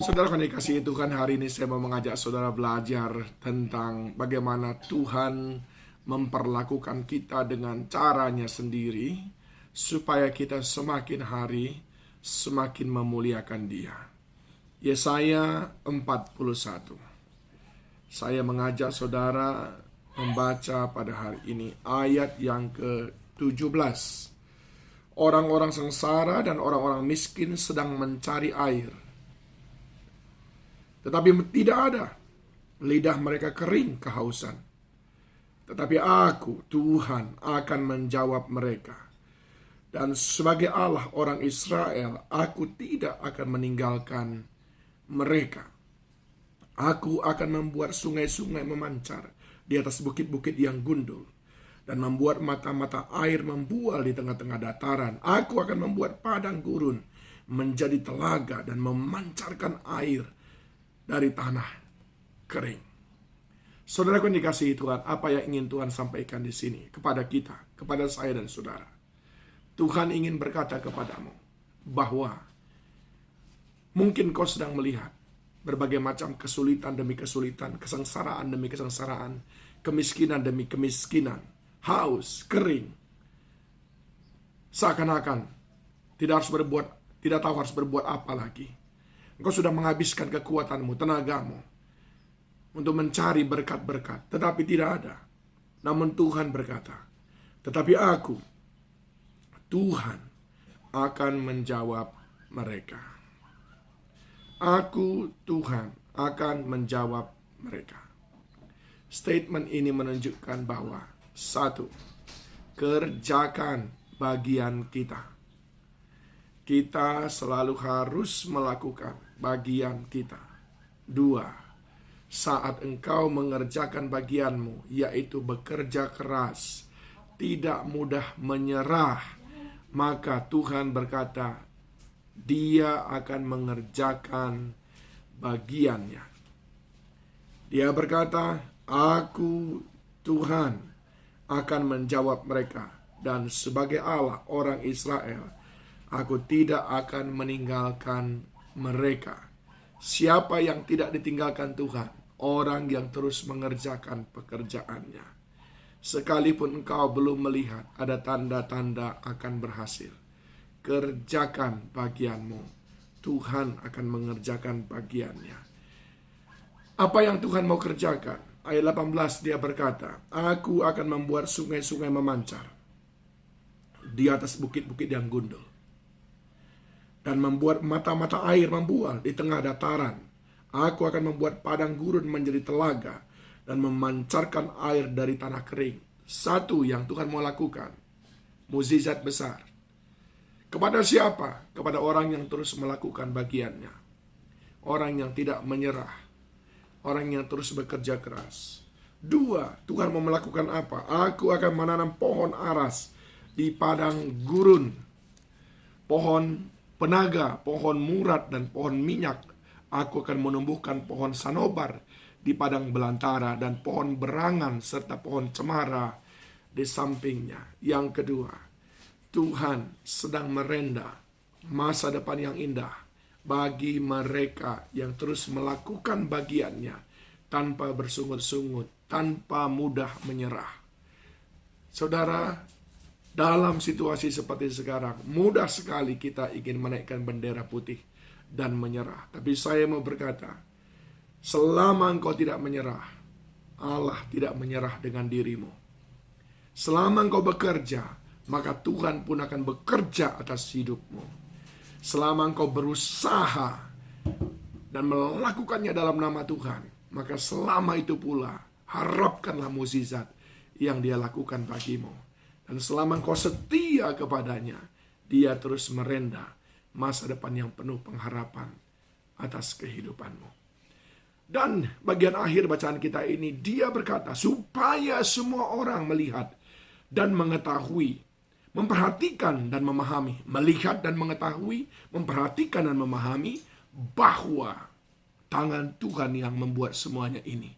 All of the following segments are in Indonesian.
Saudara yang dikasihi Tuhan, hari ini saya mau mengajak saudara belajar tentang bagaimana Tuhan memperlakukan kita dengan caranya sendiri, supaya kita semakin hari semakin memuliakan Dia. Yesaya 41. Saya mengajak saudara membaca pada hari ini ayat yang ke-17. Orang-orang sengsara dan orang-orang miskin sedang mencari air, tetapi tidak ada. Lidah mereka kering kehausan. Tetapi aku, Tuhan, akan menjawab mereka. Dan sebagai Allah orang Israel, aku tidak akan meninggalkan mereka. Aku akan membuat sungai-sungai memancar di atas bukit-bukit yang gundul, dan membuat mata-mata air membual di tengah-tengah dataran. Aku akan membuat padang gurun menjadi telaga dan memancarkan air dari tanah kering. Saudaraku yang dikasihi Tuhan, apa yang ingin Tuhan sampaikan di sini kepada kita, kepada saya dan saudara? Tuhan ingin berkata kepadamu bahwa mungkin kau sedang melihat berbagai macam kesulitan demi kesulitan, kesengsaraan demi kesengsaraan, kemiskinan demi kemiskinan, haus, kering. Seakan-akan tidak tahu harus berbuat apa lagi. Engkau sudah menghabiskan kekuatanmu, tenagamu untuk mencari berkat-berkat, tetapi tidak ada. Namun Tuhan berkata, tetapi aku, Tuhan, akan menjawab mereka. Aku, Tuhan, akan menjawab mereka. Statement ini menunjukkan bahwa satu, kerjakan bagian kita. Kita selalu harus melakukan bagian kita. Dua, saat engkau mengerjakan bagianmu, yaitu bekerja keras, tidak mudah menyerah, maka Tuhan berkata, Dia akan mengerjakan bagiannya. Dia berkata, aku, Tuhan, akan menjawab mereka. Dan sebagai Allah orang Israel, aku tidak akan meninggalkan mereka. Siapa yang tidak ditinggalkan Tuhan? Orang yang terus mengerjakan pekerjaannya. Sekalipun engkau belum melihat ada tanda-tanda akan berhasil, kerjakan bagianmu. Tuhan akan mengerjakan bagiannya. Apa yang Tuhan mau kerjakan? Ayat 18 dia berkata, aku akan membuat sungai-sungai memancar di atas bukit-bukit yang gundul, dan membuat mata-mata air membual di tengah dataran. Aku akan membuat padang gurun menjadi telaga, dan memancarkan air dari tanah kering. Satu yang Tuhan mau lakukan, mukjizat besar. Kepada siapa? Kepada orang yang terus melakukan bagiannya. Orang yang tidak menyerah. Orang yang terus bekerja keras. Dua, Tuhan mau melakukan apa? Aku akan menanam pohon aras di padang gurun. Pohon penaga, pohon murad, dan pohon minyak. Aku akan menumbuhkan pohon sanobar di padang belantara, dan pohon berangan serta pohon cemara di sampingnya. Yang kedua, Tuhan sedang merenda masa depan yang indah bagi mereka yang terus melakukan bagiannya tanpa bersungut-sungut, tanpa mudah menyerah. Saudara, dalam situasi seperti sekarang, mudah sekali kita ingin menaikkan bendera putih dan menyerah. Tapi saya mau berkata, selama engkau tidak menyerah, Allah tidak menyerah dengan dirimu. Selama engkau bekerja, maka Tuhan pun akan bekerja atas hidupmu. Selama engkau berusaha dan melakukannya dalam nama Tuhan, maka selama itu pula harapkanlah mukjizat yang Dia lakukan bagimu. Dan selama engkau setia kepadanya, Dia terus merenda masa depan yang penuh pengharapan atas kehidupanmu. Dan bagian akhir bacaan kita ini, dia berkata, supaya semua orang melihat dan mengetahui, memperhatikan dan memahami, melihat dan mengetahui, memperhatikan dan memahami bahwa tangan Tuhan yang membuat semuanya ini,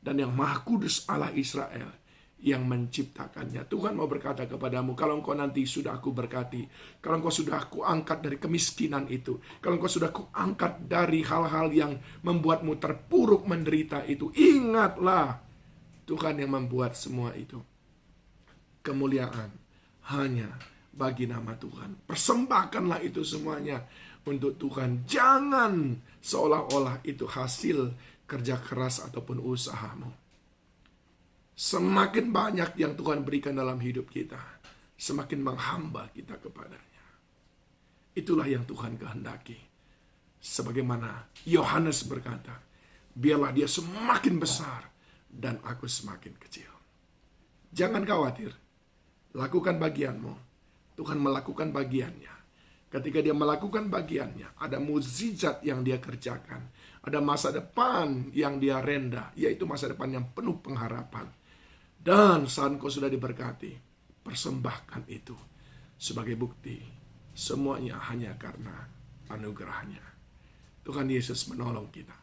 dan yang Maha Kudus Allah Israel yang menciptakannya. Tuhan mau berkata kepadamu, kalau engkau nanti sudah aku berkati, kalau engkau sudah aku angkat dari kemiskinan itu, kalau engkau sudah aku angkat dari hal-hal yang membuatmu terpuruk menderita itu, ingatlah Tuhan yang membuat semua itu. Kemuliaan hanya bagi nama Tuhan. Persembahkanlah itu semuanya untuk Tuhan. Jangan seolah-olah itu hasil kerja keras ataupun usahamu. Semakin banyak yang Tuhan berikan dalam hidup kita, semakin menghamba kita kepadanya. Itulah yang Tuhan kehendaki. Sebagaimana Yohanes berkata, biarlah dia semakin besar dan aku semakin kecil. Jangan khawatir, lakukan bagianmu. Tuhan melakukan bagiannya. Ketika dia melakukan bagiannya, ada mukjizat yang dia kerjakan. Ada masa depan yang dia renda, yaitu masa depan yang penuh pengharapan. Dan saat kau sudah diberkati, persembahkan itu sebagai bukti. Semuanya hanya karena anugerahnya. Tuhan Yesus menolong kita.